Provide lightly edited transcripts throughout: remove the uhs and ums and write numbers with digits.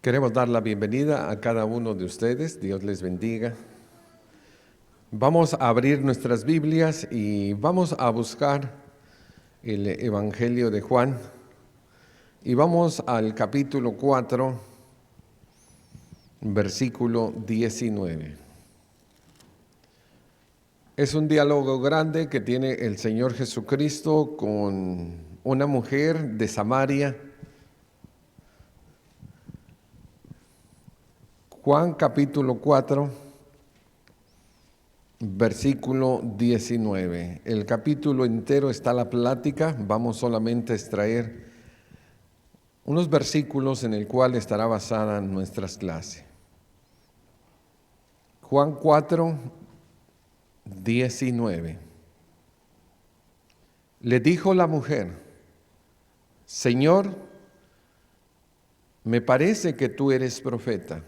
Queremos dar la bienvenida a cada uno de ustedes. Dios les bendiga. Vamos a abrir nuestras Biblias y vamos a buscar el Evangelio de Juan. Y vamos al capítulo 4, versículo 19. Es un diálogo grande que tiene el Señor Jesucristo con una mujer de Samaria. Juan capítulo 4, versículo 19. El capítulo entero está la plática, vamos solamente a extraer unos versículos en el cual estará basada nuestras clases. Juan 4, 19. Le dijo la mujer: Señor, me parece que tú eres profeta.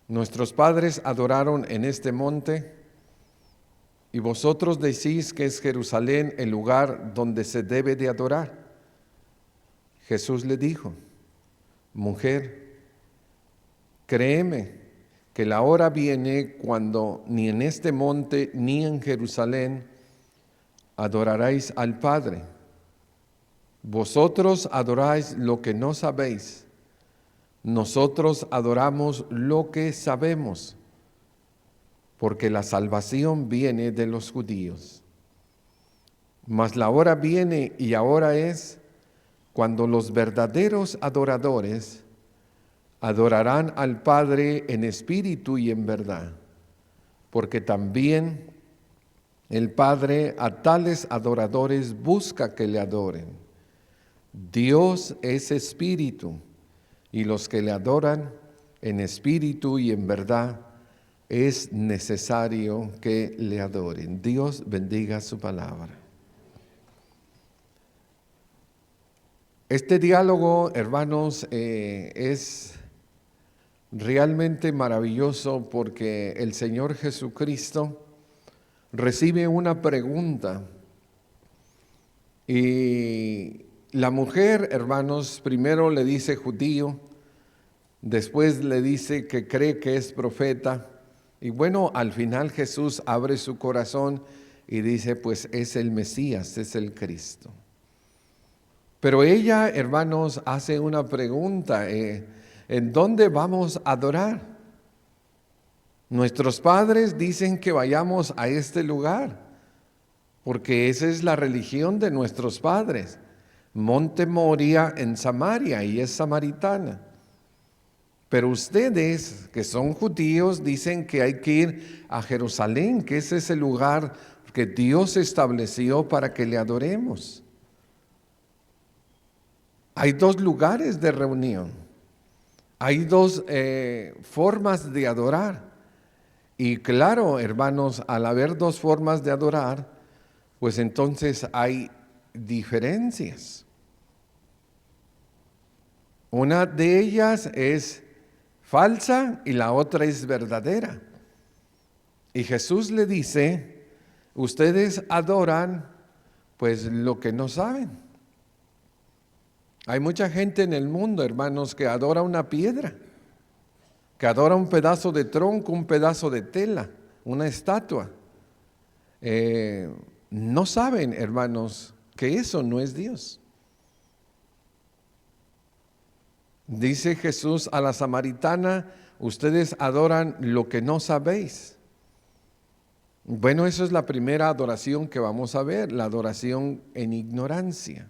Nuestros padres adoraron en este monte, y vosotros decís que es Jerusalén el lugar donde se debe de adorar. Jesús le dijo: Mujer, créeme que la hora viene cuando ni en este monte ni en Jerusalén adoraréis al Padre. Vosotros adoráis lo que no sabéis. Nosotros adoramos lo que sabemos, porque la salvación viene de los judíos. Mas la hora viene y ahora es cuando los verdaderos adoradores adorarán al Padre en espíritu y en verdad, porque también el Padre a tales adoradores busca que le adoren. Dios es espíritu, y los que le adoran en espíritu y en verdad es necesario que le adoren. Dios bendiga su palabra. Este diálogo, hermanos, es realmente maravilloso porque el Señor Jesucristo recibe una pregunta y la mujer, hermanos, primero le dice judío, después le dice que cree que es profeta, y bueno, al final Jesús abre su corazón y dice, pues es el Mesías, es el Cristo. Pero ella, hermanos, hace una pregunta, ¿en dónde vamos a adorar? Nuestros padres dicen que vayamos a este lugar, porque esa es la religión de nuestros padres. Monte Moria en Samaria, y es samaritana. Pero ustedes, que son judíos, dicen que hay que ir a Jerusalén, que ese es el lugar que Dios estableció para que le adoremos. Hay dos lugares de reunión, hay dos formas de adorar. Y claro, hermanos, al haber dos formas de adorar, pues entonces hay diferencias. Una de ellas es falsa y la otra es verdadera. Y Jesús le dice, ustedes adoran pues lo que no saben. Hay mucha gente en el mundo, hermanos, que adora una piedra, que adora un pedazo de tronco, un pedazo de tela, una estatua. No saben, hermanos, que eso no es Dios. Dice Jesús a la samaritana, ustedes adoran lo que no sabéis. Bueno, eso es la primera adoración que vamos a ver, la adoración en ignorancia.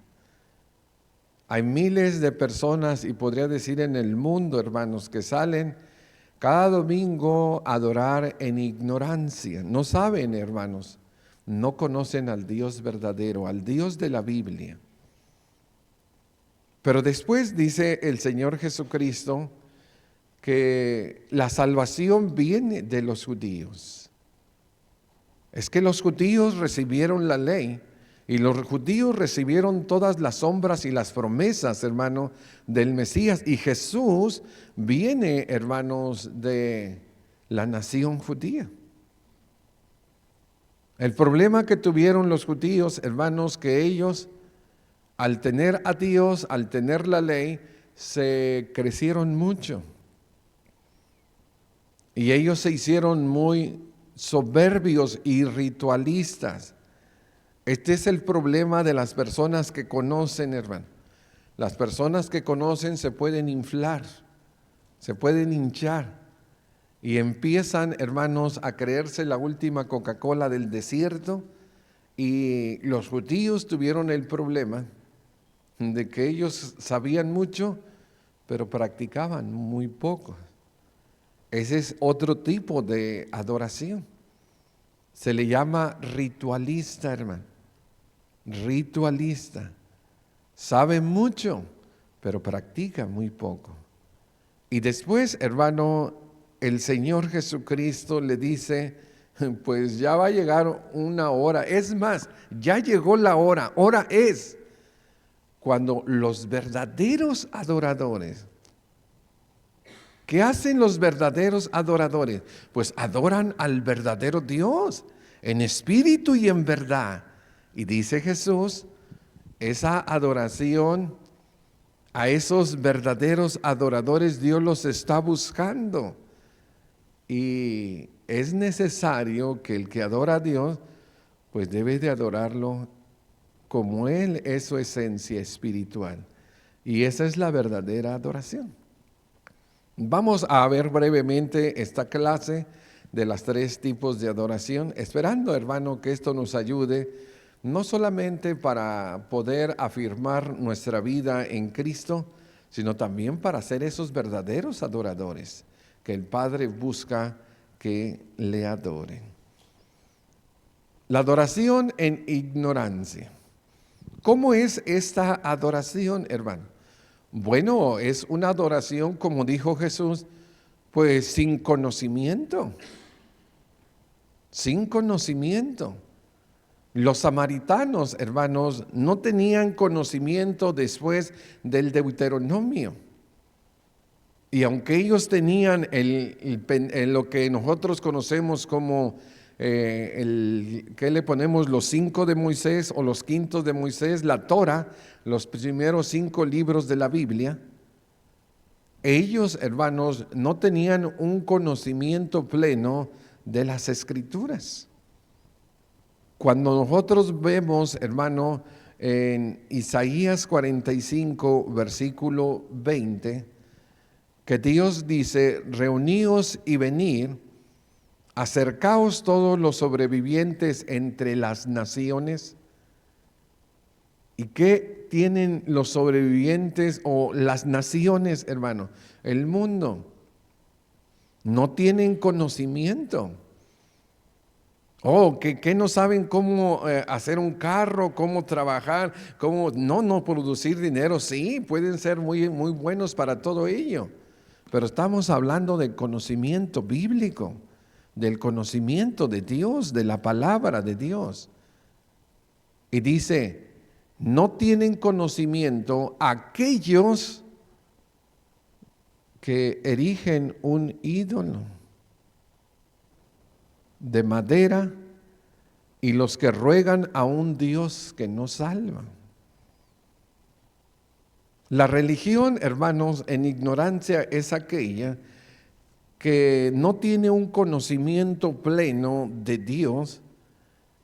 Hay miles de personas, y podría decir en el mundo, hermanos, que salen cada domingo a adorar en ignorancia. No saben, hermanos, no conocen al Dios verdadero, al Dios de la Biblia. Pero después dice el Señor Jesucristo que la salvación viene de los judíos. Es que los judíos recibieron la ley y los judíos recibieron todas las sombras y las promesas, hermano, del Mesías. Y Jesús viene, hermanos, de la nación judía. El problema que tuvieron los judíos, hermanos, que ellos, al tener a Dios, al tener la ley, se crecieron mucho y ellos se hicieron muy soberbios y ritualistas. Este es el problema de las personas que conocen, hermano. Las personas que conocen se pueden inflar, se pueden hinchar y empiezan, hermanos, a creerse la última Coca-Cola del desierto. Y los judíos tuvieron el problema de que ellos sabían mucho, pero practicaban muy poco. Ese es otro tipo de adoración. Se le llama ritualista, hermano. Ritualista. Sabe mucho, pero practica muy poco. Y después, hermano, el Señor Jesucristo le dice, pues ya va a llegar una hora. Es más, ya llegó la hora. Hora es cuando los verdaderos adoradores, ¿qué hacen los verdaderos adoradores? Pues adoran al verdadero Dios, en espíritu y en verdad. Y dice Jesús, esa adoración, a esos verdaderos adoradores Dios los está buscando. Y es necesario que el que adora a Dios, pues debe de adorarlo como Él es su esencia espiritual. Y esa es la verdadera adoración. Vamos a ver brevemente esta clase de los 3 tipos de adoración, esperando, hermano, que esto nos ayude, no solamente para poder afirmar nuestra vida en Cristo, sino también para ser esos verdaderos adoradores que el Padre busca que le adoren. La adoración en ignorancia. ¿Cómo es esta adoración, hermano? Bueno, es una adoración, como dijo Jesús, pues sin conocimiento. Sin conocimiento. Los samaritanos, hermanos, no tenían conocimiento después del Deuteronomio. Y aunque ellos tenían lo que nosotros conocemos como ¿qué le ponemos? Los 5 de Moisés o los quintos de Moisés, la Torah, los primeros 5 libros de la Biblia, ellos, hermanos, no tenían un conocimiento pleno de las Escrituras. Cuando nosotros vemos, hermano, en Isaías 45, versículo 20, que Dios dice, reuníos y venid, acercaos todos los sobrevivientes entre las naciones. ¿Y qué tienen los sobrevivientes o las naciones, hermano? El mundo. No tienen conocimiento. Que no saben cómo hacer un carro, cómo trabajar, cómo no producir dinero. Sí, pueden ser muy, muy buenos para todo ello. Pero estamos hablando del conocimiento bíblico, del conocimiento de Dios, de la palabra de Dios. Y dice, no tienen conocimiento aquellos que erigen un ídolo de madera y los que ruegan a un Dios que no salva. La religión, hermanos, en ignorancia es aquella que no tiene un conocimiento pleno de Dios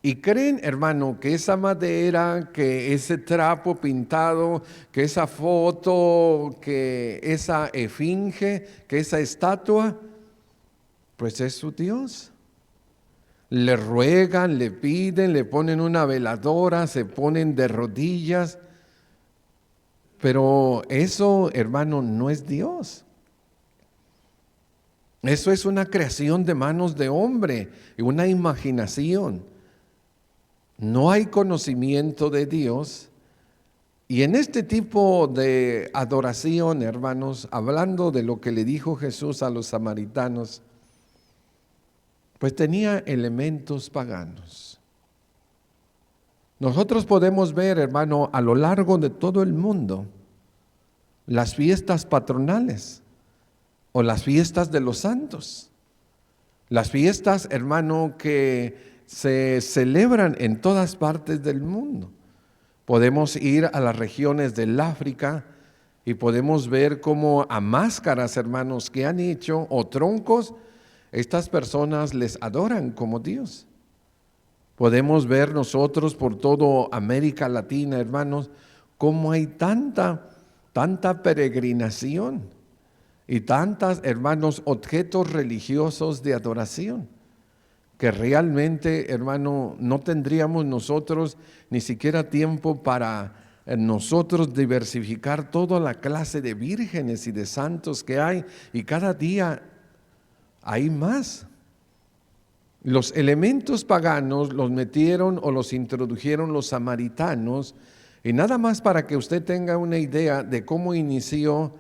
y creen, hermano, que esa madera, que ese trapo pintado, que esa foto, que esa esfinge, que esa estatua, pues es su Dios. Le ruegan, le piden, le ponen una veladora, se ponen de rodillas. Pero eso, hermano, no es Dios. Eso es una creación de manos de hombre, una imaginación. No hay conocimiento de Dios. Y en este tipo de adoración, hermanos, hablando de lo que le dijo Jesús a los samaritanos, pues tenía elementos paganos. Nosotros podemos ver, hermano, a lo largo de todo el mundo, las fiestas patronales o las fiestas de los santos. Las fiestas, hermano, que se celebran en todas partes del mundo. Podemos ir a las regiones del África, Y podemos ver cómo a máscaras, hermanos, que han hecho o troncos, estas personas les adoran como Dios. Podemos ver nosotros por toda América Latina, hermanos, cómo hay tanta peregrinación y tantos, hermanos, objetos religiosos de adoración, que realmente, hermano, no tendríamos nosotros ni siquiera tiempo para nosotros diversificar toda la clase de vírgenes y de santos que hay, y cada día hay más. Los elementos paganos los metieron o los introdujeron los samaritanos, y nada más para que usted tenga una idea de cómo inició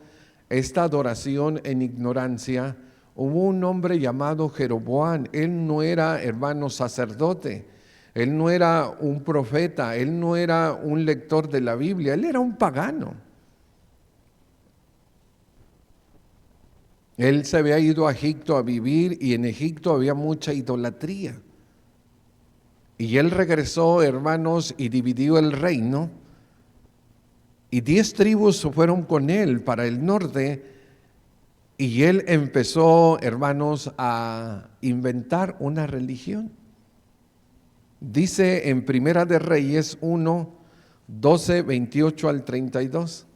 esta adoración en ignorancia. Hubo un hombre llamado Jeroboam. Él no era, hermano, sacerdote, él no era un profeta, él no era un lector de la Biblia, él era un pagano. Él se había ido a Egipto a vivir, y en Egipto había mucha idolatría. Y él regresó, hermanos, y dividió el reino, y 10 tribus fueron con él para el norte, y él empezó, hermanos, a inventar una religión. Dice en Primera de Reyes 1, 12, 28 al 32.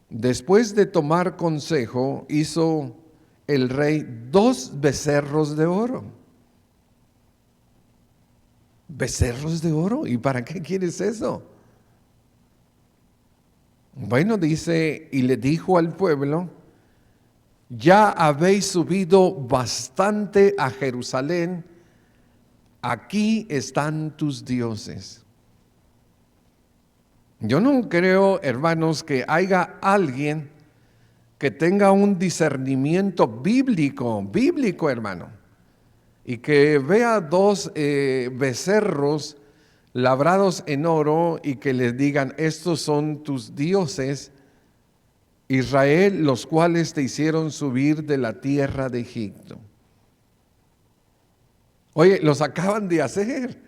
Después de tomar consejo, hizo el rey 2 becerros de oro. ¿Becerros de oro? ¿Y para qué quieres eso? Bueno, dice, y le dijo al pueblo: ya habéis subido bastante a Jerusalén, aquí están tus dioses. Yo no creo, hermanos, que haya alguien que tenga un discernimiento bíblico, hermano, y que vea 2 becerros labrados en oro y que les digan: estos son tus dioses, Israel, los cuales te hicieron subir de la tierra de Egipto. Oye, los acaban de hacer.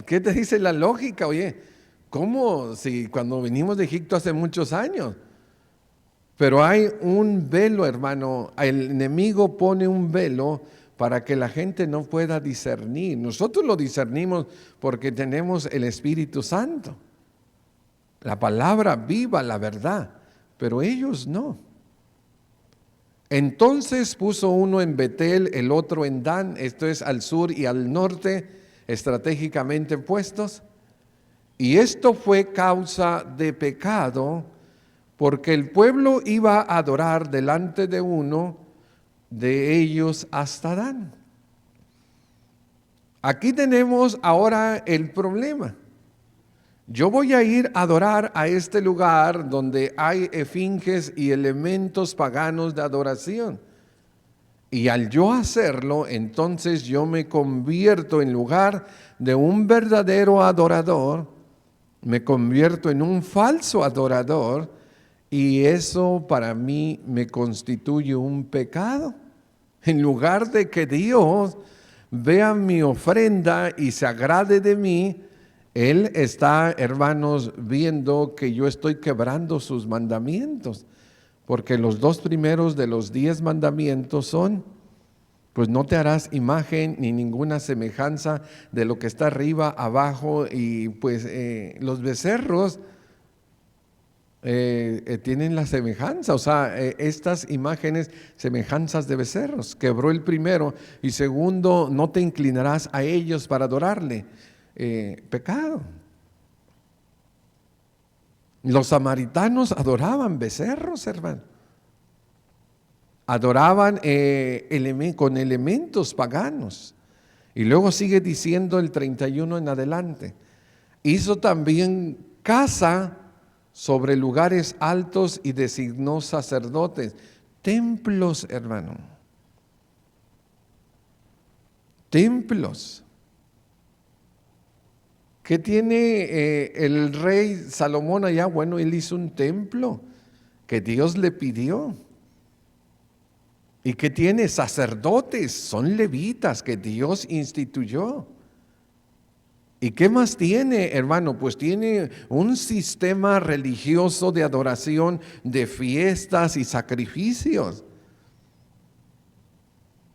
¿Qué te dice la lógica? Oye, ¿cómo? Si cuando venimos de Egipto hace muchos años. Pero hay un velo, hermano. El enemigo pone un velo para que la gente no pueda discernir. Nosotros lo discernimos porque tenemos el Espíritu Santo, la palabra viva, la verdad, pero ellos no. Entonces puso uno en Betel, el otro en Dan, esto es al sur y al norte, estratégicamente puestos. Y esto fue causa de pecado, porque el pueblo iba a adorar delante de uno de ellos hasta Dan. Aquí tenemos ahora el problema. Yo voy a ir a adorar a este lugar donde hay esfinges y elementos paganos de adoración. Y al yo hacerlo, entonces yo me convierto, en lugar de un verdadero adorador, me convierto en un falso adorador, y eso para mí me constituye un pecado. En lugar de que Dios vea mi ofrenda y se agrade de mí, Él está, hermanos, viendo que yo estoy quebrando sus mandamientos, porque los 2 primeros de los 10 mandamientos son: pues no te harás imagen ni ninguna semejanza de lo que está arriba, abajo, y pues los becerros tienen la semejanza, o sea, estas imágenes, semejanzas de becerros. Quebró el primero, y segundo, no te inclinarás a ellos para adorarle. Pecado. Los samaritanos adoraban becerros, hermano. Adoraban con elementos paganos. Y luego sigue diciendo el 31 en adelante: hizo también casa sobre lugares altos y designó sacerdotes. Templos, hermano. Templos. ¿Qué tiene el rey Salomón allá? Bueno, él hizo un templo que Dios le pidió. ¿Y qué tiene? Sacerdotes, son levitas que Dios instituyó. ¿Y qué más tiene, hermano? Pues tiene un sistema religioso de adoración, de fiestas y sacrificios.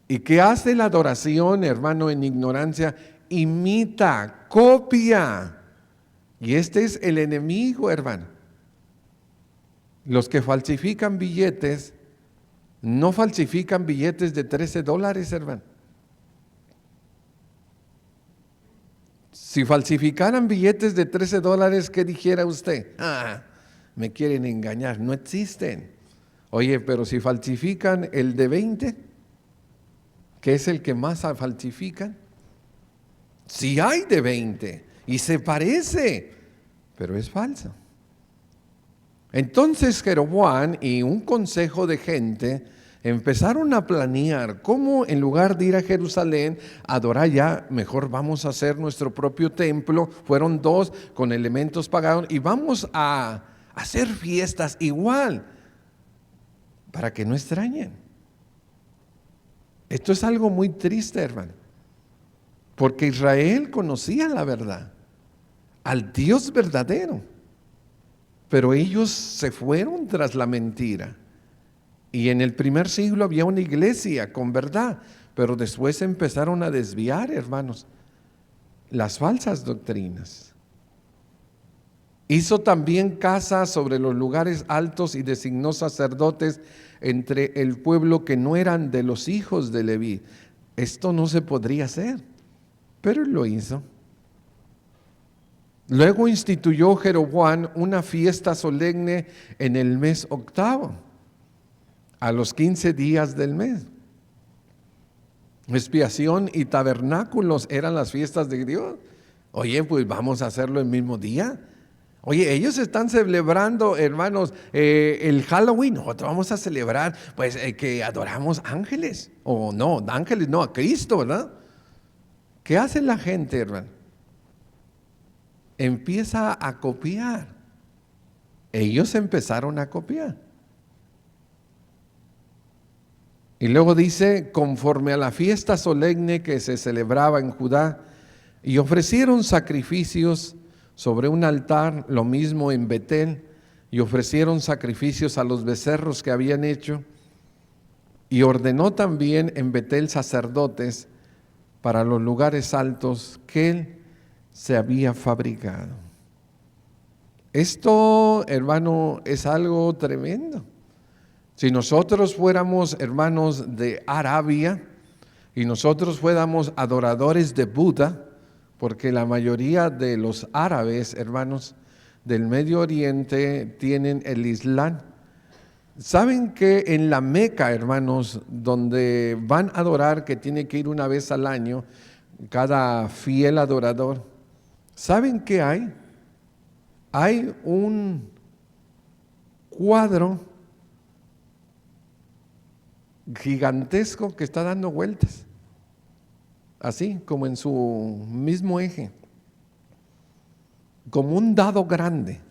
¿Y qué hace la adoración, hermano, en ignorancia? Imita, copia. Y este es el enemigo, hermano. Los que falsifican billetes, no falsifican billetes de $13, hermano. Si falsificaran billetes de $13, ¿qué dijera usted? Me quieren engañar, no existen. Oye, pero si falsifican el de 20, que es el que más falsifican, sí hay de 20 y se parece, pero es falso. Entonces Jeroboam y un consejo de gente empezaron a planear cómo, en lugar de ir a Jerusalén a adorar ya, mejor vamos a hacer nuestro propio templo. Fueron 2 con elementos paganos y vamos a hacer fiestas igual para que no extrañen. Esto es algo muy triste, hermano, porque Israel conocía la verdad, al Dios verdadero, pero ellos se fueron tras la mentira. Y en el primer siglo había una iglesia con verdad, pero después empezaron a desviar, hermanos, las falsas doctrinas. Hizo también casas sobre los lugares altos y designó sacerdotes entre el pueblo que no eran de los hijos de Leví. Esto no se podría hacer, pero él lo hizo. Luego instituyó Jeroboam una fiesta solemne en el mes 8, a los 15 días del mes. Expiación y tabernáculos eran las fiestas de Dios. Oye, pues vamos a hacerlo el mismo día. Oye, ellos están celebrando, hermanos, el Halloween. Nosotros vamos a celebrar, pues, que adoramos ángeles. O no, ángeles no, a Cristo, ¿verdad? ¿Qué hace la gente, hermano? Empieza a copiar. Ellos empezaron a copiar. Y luego dice, conforme a la fiesta solemne que se celebraba en Judá, y ofrecieron sacrificios sobre un altar, lo mismo en Betel, y ofrecieron sacrificios a los becerros que habían hecho, y ordenó también en Betel sacerdotes para los lugares altos que él se había fabricado. Esto, hermano, es algo tremendo. Si nosotros fuéramos, hermanos, de Arabia y nosotros fuéramos adoradores de Buda, porque la mayoría de los árabes, hermanos, del Medio Oriente tienen el Islam. ¿Saben que en la Meca, hermanos, donde van a adorar, que tiene que ir una vez al año, cada fiel adorador, ¿saben qué hay? Hay un cuadro gigantesco que está dando vueltas, así como en su mismo eje, como un dado grande.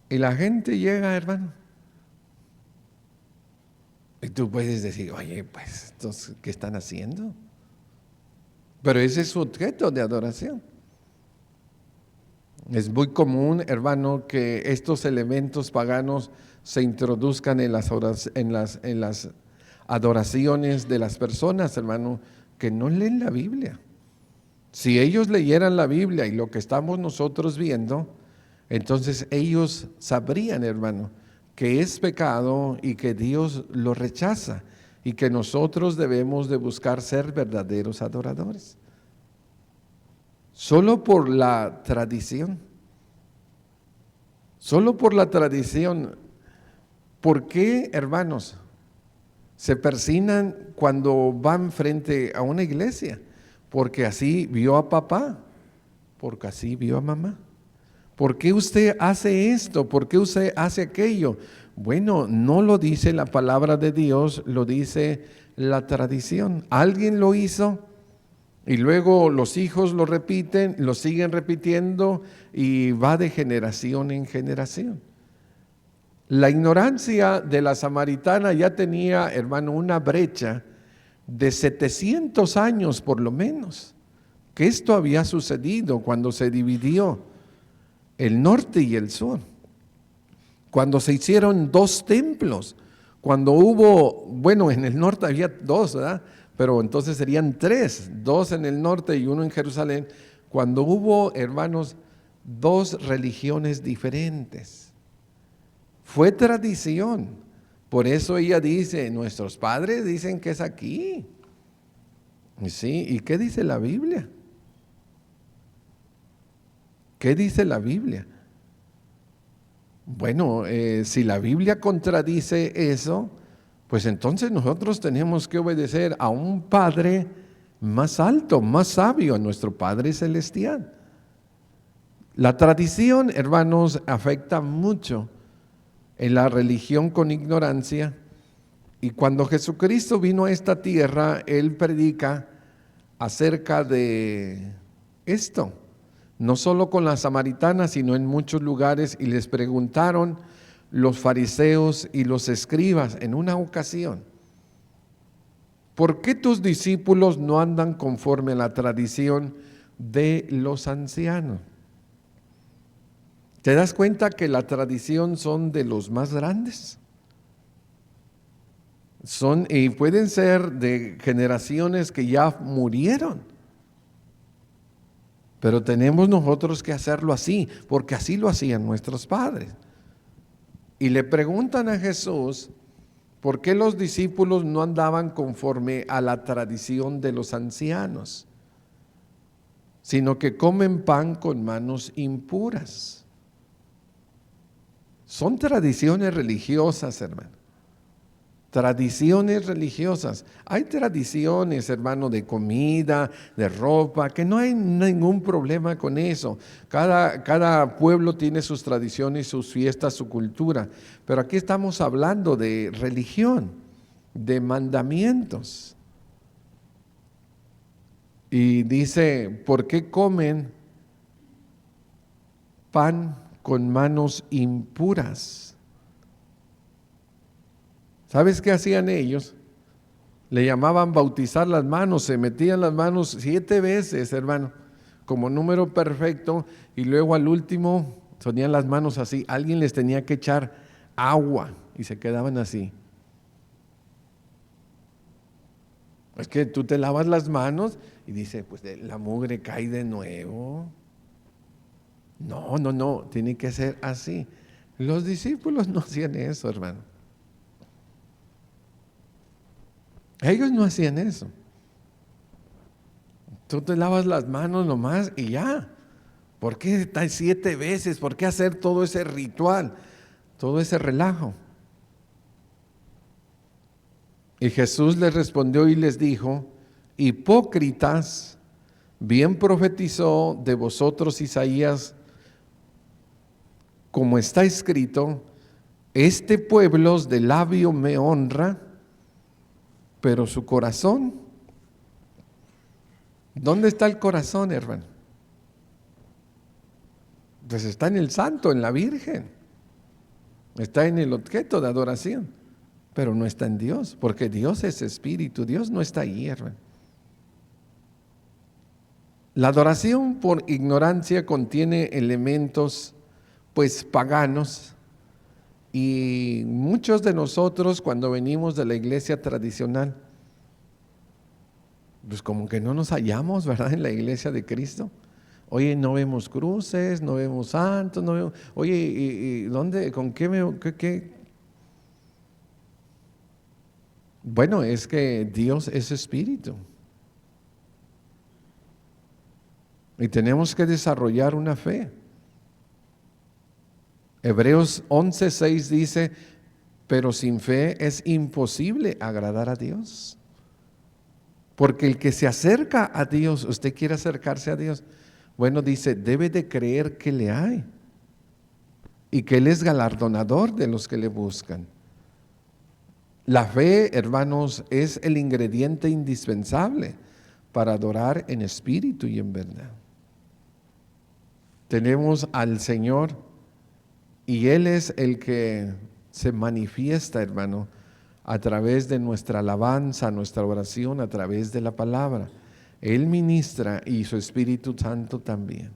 Y la gente llega, hermano, y tú puedes decir, oye, pues, ¿estos qué están haciendo? Pero ese es su objeto de adoración. Es muy común, hermano, que estos elementos paganos se introduzcan en las adoraciones de las personas, hermano, que no leen la Biblia. Si ellos leyeran la Biblia y lo que estamos nosotros viendo, entonces ellos sabrían, hermano, que es pecado y que Dios lo rechaza y que nosotros debemos de buscar ser verdaderos adoradores. Solo por la tradición. Solo por la tradición. ¿Por qué, hermanos, se persignan cuando van frente a una iglesia? Porque así vio a papá, porque así vio a mamá. ¿Por qué usted hace esto? ¿Por qué usted hace aquello? Bueno, no lo dice la palabra de Dios, lo dice la tradición. Alguien lo hizo y luego los hijos lo repiten, lo siguen repitiendo y va de generación en generación. La ignorancia de la samaritana ya tenía, hermano, una brecha de 700 años por lo menos, que esto había sucedido cuando se dividió el norte y el sur, cuando se hicieron dos templos, cuando hubo, bueno, en el norte había dos, ¿verdad? Pero entonces serían tres, dos en el norte y uno en Jerusalén, cuando hubo, hermanos, dos religiones diferentes. Fue tradición. Por eso ella dice, nuestros padres dicen que es aquí. Sí, ¿y qué dice la Biblia? ¿Qué dice la Biblia? Bueno, si la Biblia contradice eso, pues entonces nosotros tenemos que obedecer a un Padre más alto, más sabio, a nuestro Padre Celestial. La tradición, hermanos, afecta mucho en la religión con ignorancia, y cuando Jesucristo vino a esta tierra, Él predica acerca de esto, no solo con las samaritanas, sino en muchos lugares, y les preguntaron los fariseos y los escribas en una ocasión, ¿por qué tus discípulos no andan conforme a la tradición de los ancianos? ¿Te das cuenta que la tradición son de los más grandes? Y pueden ser de generaciones que ya murieron. Pero tenemos nosotros que hacerlo así, porque así lo hacían nuestros padres. Y le preguntan a Jesús, ¿por qué los discípulos no andaban conforme a la tradición de los ancianos, sino que comen pan con manos impuras? Son tradiciones religiosas, hermano. Tradiciones religiosas. Hay tradiciones, hermano, de comida, de ropa, que no hay ningún problema con eso. Cada pueblo tiene sus tradiciones, sus fiestas, su cultura. Pero aquí estamos hablando de religión, de mandamientos. Y dice, ¿por qué comen pan con manos impuras? ¿Sabes qué hacían ellos? Le llamaban bautizar las manos, se metían las manos 7 veces, hermano, como número perfecto, y luego al último ponían las manos así. Alguien les tenía que echar agua y se quedaban así. Es que tú te lavas las manos y dice, pues la mugre cae de nuevo. No, tiene que ser así. Los discípulos no hacían eso, hermano. Ellos no hacían eso. Tú te lavas las manos nomás y ya. ¿Por qué 7 veces? ¿Por qué hacer todo ese ritual? Todo ese relajo. Y Jesús les respondió y les dijo, hipócritas, bien profetizó de vosotros Isaías, como está escrito, este pueblo de labio me honra, pero su corazón, ¿dónde está el corazón, hermano? Pues está en el santo, en la Virgen, está en el objeto de adoración, pero no está en Dios, porque Dios es espíritu, Dios no está ahí, hermano. La adoración por ignorancia contiene elementos, pues, paganos, y muchos de nosotros cuando venimos de la iglesia tradicional, pues como que no nos hallamos, ¿verdad?, en la iglesia de Cristo. Oye, no vemos cruces, no vemos santos, no vemos, oye, ¿y dónde, con qué? Bueno, es que Dios es espíritu. Y tenemos que desarrollar una fe. Hebreos 11:6 dice, pero sin fe es imposible agradar a Dios. Porque el que se acerca a Dios, usted quiere acercarse a Dios, bueno, dice, debe de creer que le hay y que Él es galardonador de los que le buscan. La fe, hermanos, es el ingrediente indispensable para adorar en espíritu y en verdad. Tenemos al Señor y Él es el que se manifiesta, hermano, a través de nuestra alabanza, nuestra oración, a través de la palabra. Él ministra y su Espíritu Santo también.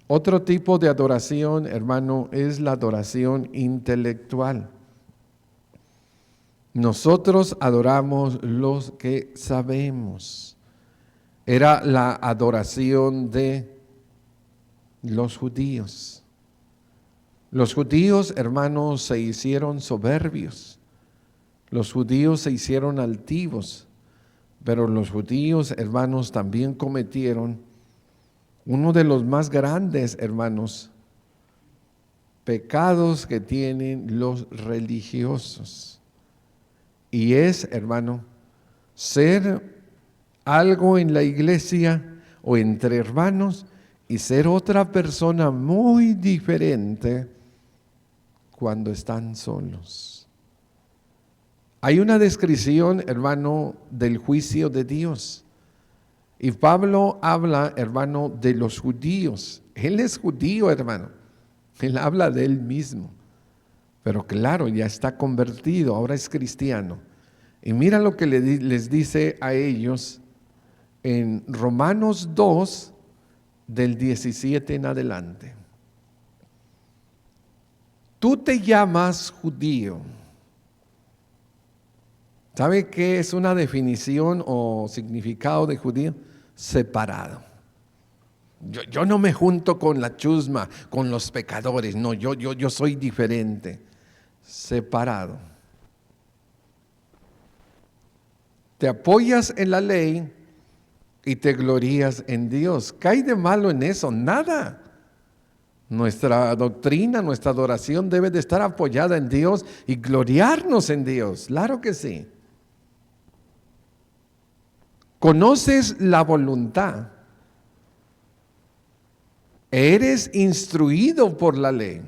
Otro tipo de adoración, hermano, es la adoración intelectual. Nosotros adoramos los que sabemos. Era la adoración de los judíos. Los judíos, hermanos, se hicieron soberbios. Los judíos se hicieron altivos. Pero los judíos, hermanos, también cometieron uno de los más grandes, hermanos, pecados que tienen los religiosos. Y es, hermano, ser algo en la iglesia o entre hermanos y ser otra persona muy diferente cuando están solos. Hay una descripción, hermano, del juicio de Dios. Y Pablo habla, hermano, de los judíos. Él es judío, hermano. Él habla de él mismo. Pero claro, ya está convertido, ahora es cristiano. Y mira lo que les dice a ellos en Romanos 2, del 17 en adelante. Tú te llamas judío. ¿Sabe qué es una definición o significado de judío? Separado. Yo no me junto con la chusma, con los pecadores. No, yo soy diferente. Separado. Te apoyas en la ley y te glorías en Dios. ¿Qué hay de malo en eso? Nada. Nuestra doctrina, nuestra adoración debe de estar apoyada en Dios y gloriarnos en Dios. Claro que sí. Conoces la voluntad. Eres instruido por la ley.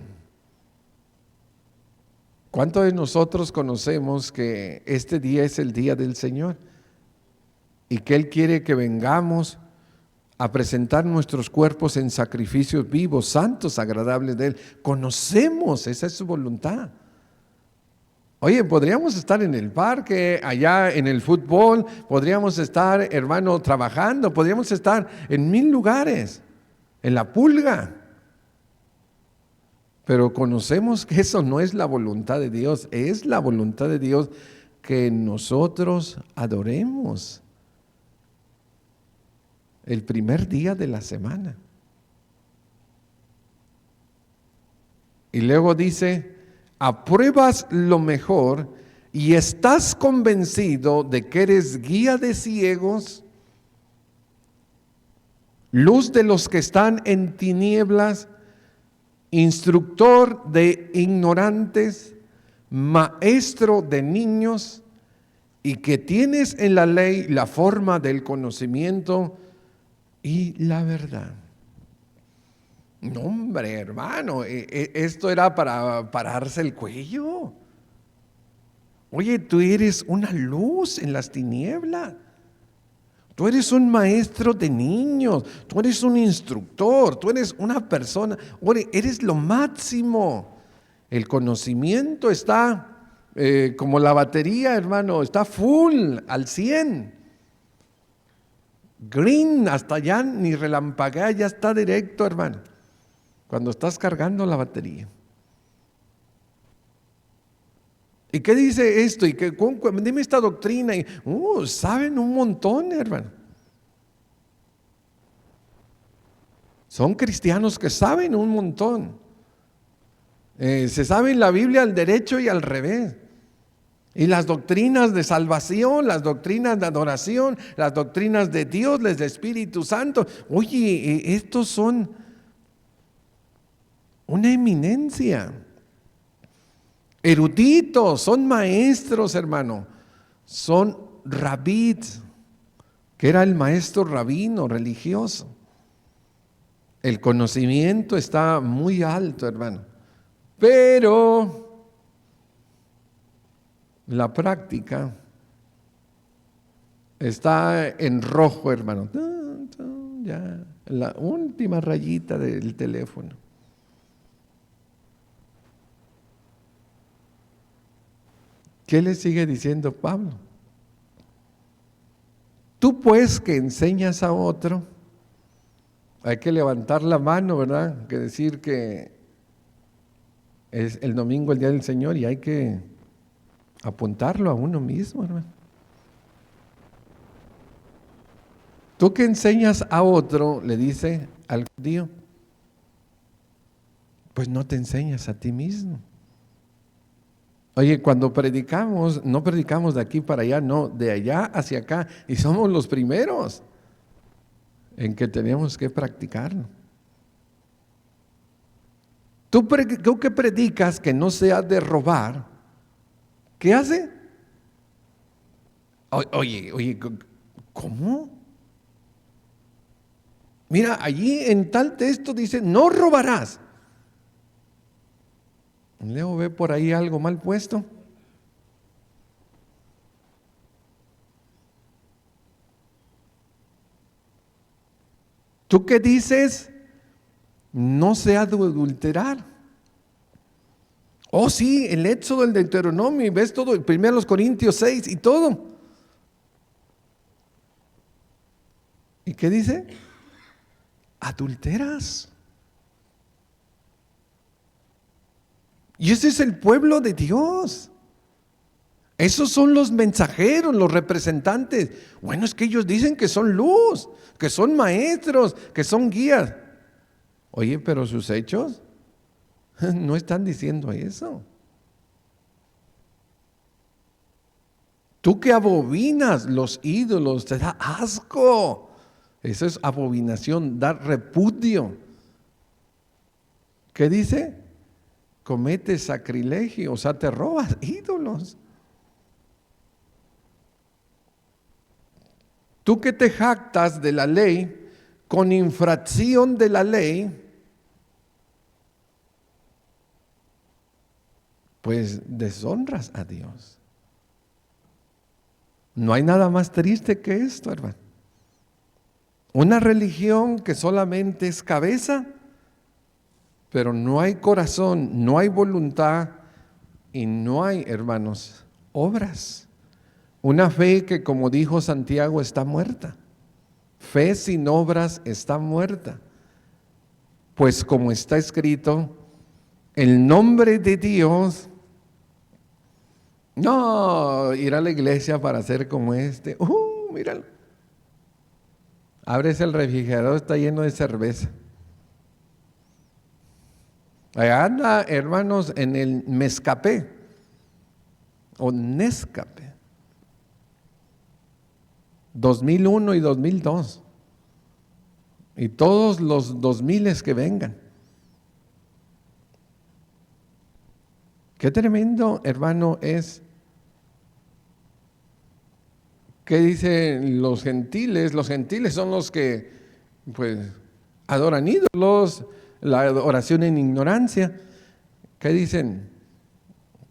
¿Cuántos de nosotros conocemos que este día es el día del Señor? Y que Él quiere que vengamos a presentar nuestros cuerpos en sacrificios vivos, santos, agradables de Él. Conocemos, esa es su voluntad. Oye, podríamos estar en el parque, allá en el fútbol, podríamos estar, hermano, trabajando, podríamos estar en 1000 lugares, en la pulga. Pero conocemos que eso no es la voluntad de Dios, es la voluntad de Dios que nosotros adoremos el primer día de la semana. Y luego dice, apruebas lo mejor y estás convencido de que eres guía de ciegos, luz de los que están en tinieblas, instructor de ignorantes, maestro de niños, y que tienes en la ley la forma del conocimiento y la verdad. No, hombre, hermano, esto era para pararse el cuello. Oye, tú eres una luz en las tinieblas. Tú eres un maestro de niños, tú eres un instructor, tú eres una persona, oye, eres lo máximo. El conocimiento está como la batería, hermano, está full, al 100. Green, hasta allá ni relampaguea, ya está directo, hermano, cuando estás cargando la batería. ¿Y qué dice esto? ¿Y qué, dime esta doctrina? Y, saben un montón, hermano. Son cristianos que saben un montón. Se sabe la Biblia al derecho y al revés. Y las doctrinas de salvación, las doctrinas de adoración, las doctrinas de Dios, del Espíritu Santo. Oye, estos son una eminencia. Eruditos, son maestros, hermano. Son rabíes, que era el maestro rabino religioso. El conocimiento está muy alto, hermano. Pero la práctica está en rojo, hermano. Ya, la última rayita del teléfono. ¿Qué le sigue diciendo Pablo? Tú pues que enseñas a otro, hay que levantar la mano, ¿verdad? Que decir que es el domingo el día del Señor y hay que apuntarlo a uno mismo, hermano. Tú que enseñas a otro, le dice al judío, pues no te enseñas a ti mismo. Oye, cuando predicamos, no predicamos de aquí para allá, no, de allá hacia acá, y somos los primeros en que tenemos que practicarlo. Tú que predicas que no se ha de robar, ¿qué hace? Oye, ¿cómo? Mira, allí en tal texto dice, no robarás. Leo ve por ahí algo mal puesto. ¿Tú qué dices? No se ha de adulterar. Oh, sí, el Éxodo, el Deuteronomio, y ves todo, el 1 Corintios 6 y todo. ¿Y qué dice? Adulteras. Y ese es el pueblo de Dios. Esos son los mensajeros, los representantes. Bueno, es que ellos dicen que son luz, que son maestros, que son guías. Oye, pero sus hechos no están diciendo eso. Tú que abominas los ídolos, te da asco. Eso es abominación, dar repudio. ¿Qué dice? Cometes sacrilegio, o sea, te robas ídolos. Tú que te jactas de la ley, con infracción de la ley, pues deshonras a Dios. No hay nada más triste que esto, hermano. Una religión que solamente es cabeza, pero no hay corazón, no hay voluntad y no hay, hermanos, obras. Una fe que, como dijo Santiago, está muerta. Fe sin obras está muerta. Pues como está escrito, el nombre de Dios, no, ir a la iglesia para ser como este. Míralo. Abres el refrigerador, está lleno de cerveza. Allá anda, hermanos, en el Mezcapé o Nescapé. 2001 y 2002. Y todos los 2000 que vengan. Qué tremendo, hermano, es. ¿Qué dicen los gentiles? Los gentiles son los que, pues, adoran ídolos, la oración en ignorancia. ¿Qué dicen?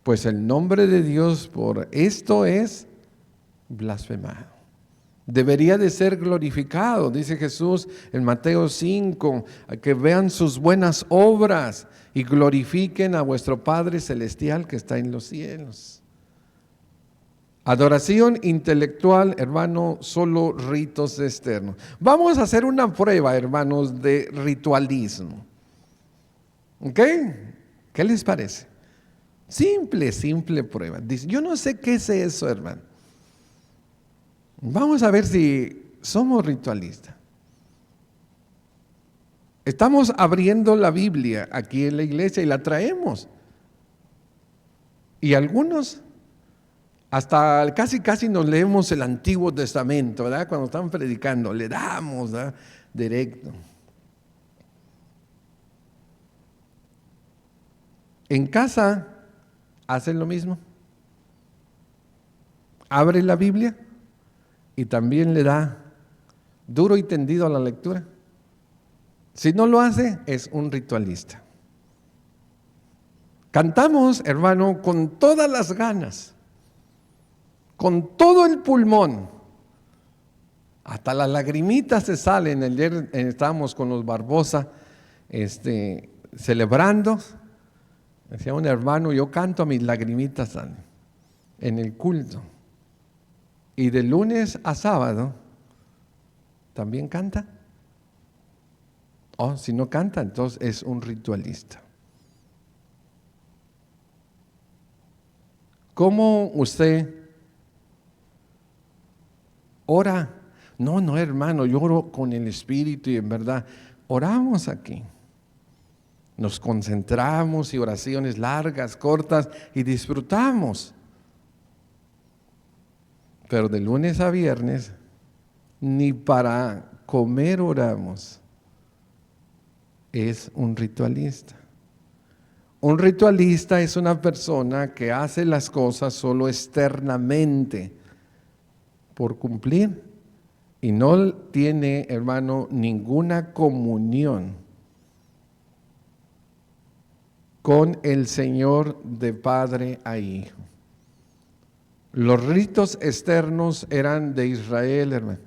Pues el nombre de Dios por esto es blasfemado. Debería de ser glorificado, dice Jesús en Mateo 5, que vean sus buenas obras y glorifiquen a vuestro Padre Celestial que está en los cielos. Adoración intelectual, hermano, solo ritos externos. Vamos a hacer una prueba, hermanos, de ritualismo. ¿Ok? ¿Qué les parece? Simple prueba. Dice, yo no sé qué es eso, hermano. Vamos a ver si somos ritualistas. Estamos abriendo la Biblia aquí en la iglesia y la traemos. Y algunos hasta casi nos leemos el Antiguo Testamento, ¿verdad? Cuando están predicando, le damos, ¿verdad? Directo. En casa hacen lo mismo. Abre la Biblia y también le da duro y tendido a la lectura. Si no lo hace, es un ritualista. Cantamos, hermano, con todas las ganas, con todo el pulmón, hasta las lagrimitas se salen. Ayer estábamos con los Barbosa celebrando. Decía un hermano, yo canto, mis lagrimitas salen en el culto. Y de lunes a sábado ¿también canta? Oh, si no canta, entonces es un ritualista. ¿Cómo usted ora? No, hermano, yo oro con el Espíritu y en verdad, oramos aquí. Nos concentramos y oraciones largas, cortas y disfrutamos. Pero de lunes a viernes, ni para comer oramos. Es un ritualista. Un ritualista es una persona que hace las cosas solo externamente por cumplir y no tiene, hermano, ninguna comunión con el Señor de padre a hijo. Los ritos externos eran de Israel, hermano.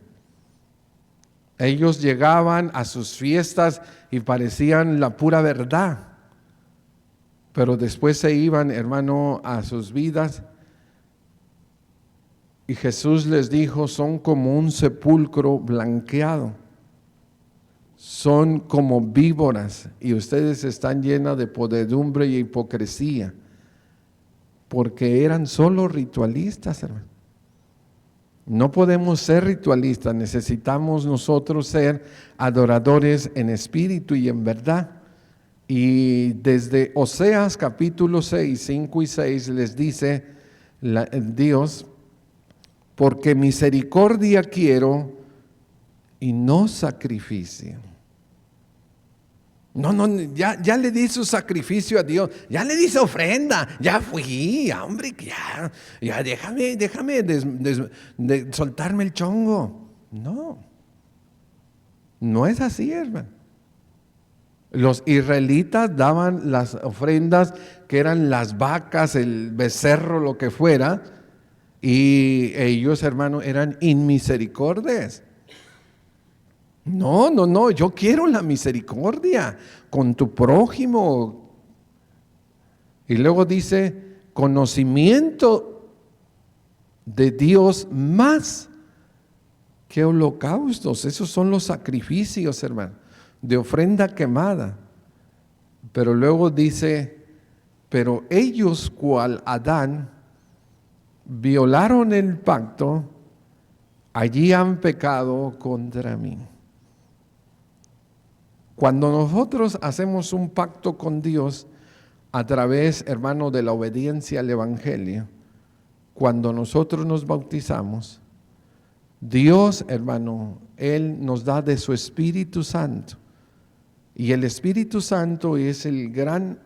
Ellos llegaban a sus fiestas y parecían la pura verdad, pero después se iban, hermano, a sus vidas. Y Jesús les dijo, son como un sepulcro blanqueado, son como víboras y ustedes están llenas de podredumbre y hipocresía, porque eran solo ritualistas, hermano. No podemos ser ritualistas, necesitamos nosotros ser adoradores en espíritu y en verdad. Y desde Oseas capítulo 6, 5 y 6 les dice Dios, porque misericordia quiero y no sacrificio. No, ya le di su sacrificio a Dios, ya le di su ofrenda, ya fui, hombre, ya déjame de soltarme el chongo. No es así, hermano. Los israelitas daban las ofrendas que eran las vacas, el becerro, lo que fuera, y ellos, hermano, eran inmisericordias. No, yo quiero la misericordia con tu prójimo. Y luego dice, conocimiento de Dios más que holocaustos. Esos son los sacrificios, hermano, de ofrenda quemada. Pero luego dice, pero ellos cual Adán violaron el pacto, allí han pecado contra mí. Cuando nosotros hacemos un pacto con Dios a través, hermano, de la obediencia al Evangelio, cuando nosotros nos bautizamos, Dios, hermano, Él nos da de su Espíritu Santo. Y el Espíritu Santo es el gran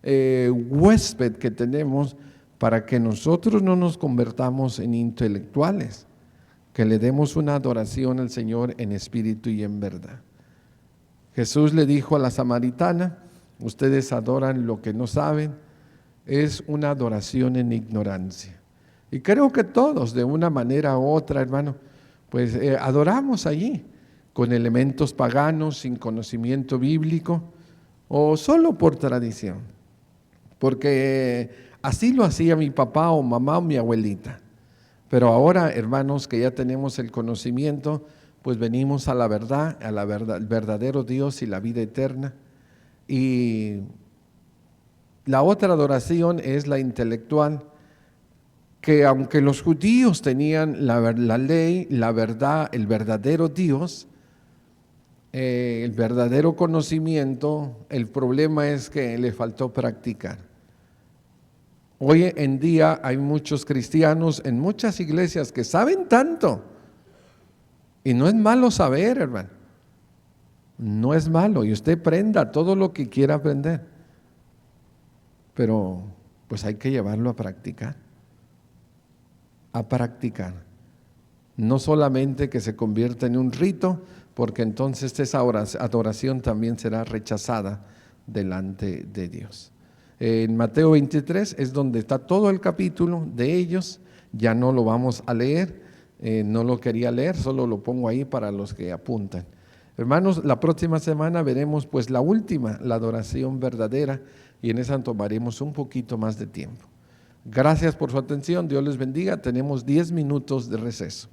huésped que tenemos para que nosotros no nos convertamos en intelectuales, que le demos una adoración al Señor en espíritu y en verdad. Jesús le dijo a la samaritana, ustedes adoran lo que no saben, es una adoración en ignorancia. Y creo que todos, de una manera u otra, hermano, pues adoramos allí, con elementos paganos, sin conocimiento bíblico, o solo por tradición, porque así lo hacía mi papá o mamá o mi abuelita. Pero ahora, hermanos, que ya tenemos el conocimiento, pues venimos a la verdad, el verdadero Dios y la vida eterna. Y la otra adoración es la intelectual, que aunque los judíos tenían la ley, la verdad, el verdadero Dios, el verdadero conocimiento, el problema es que le faltó practicar. Hoy en día hay muchos cristianos en muchas iglesias que saben tanto, y no es malo saber, hermano, no es malo, y usted aprenda todo lo que quiera aprender, pero pues hay que llevarlo a practicar, no solamente que se convierta en un rito, porque entonces esa adoración también será rechazada delante de Dios. En Mateo 23 es donde está todo el capítulo de ellos, ya no lo vamos a leer, no lo quería leer, solo lo pongo ahí para los que apuntan. Hermanos, la próxima semana veremos pues la última, la adoración verdadera, y en esa tomaremos un poquito más de tiempo. Gracias por su atención, Dios les bendiga, tenemos 10 minutos de receso.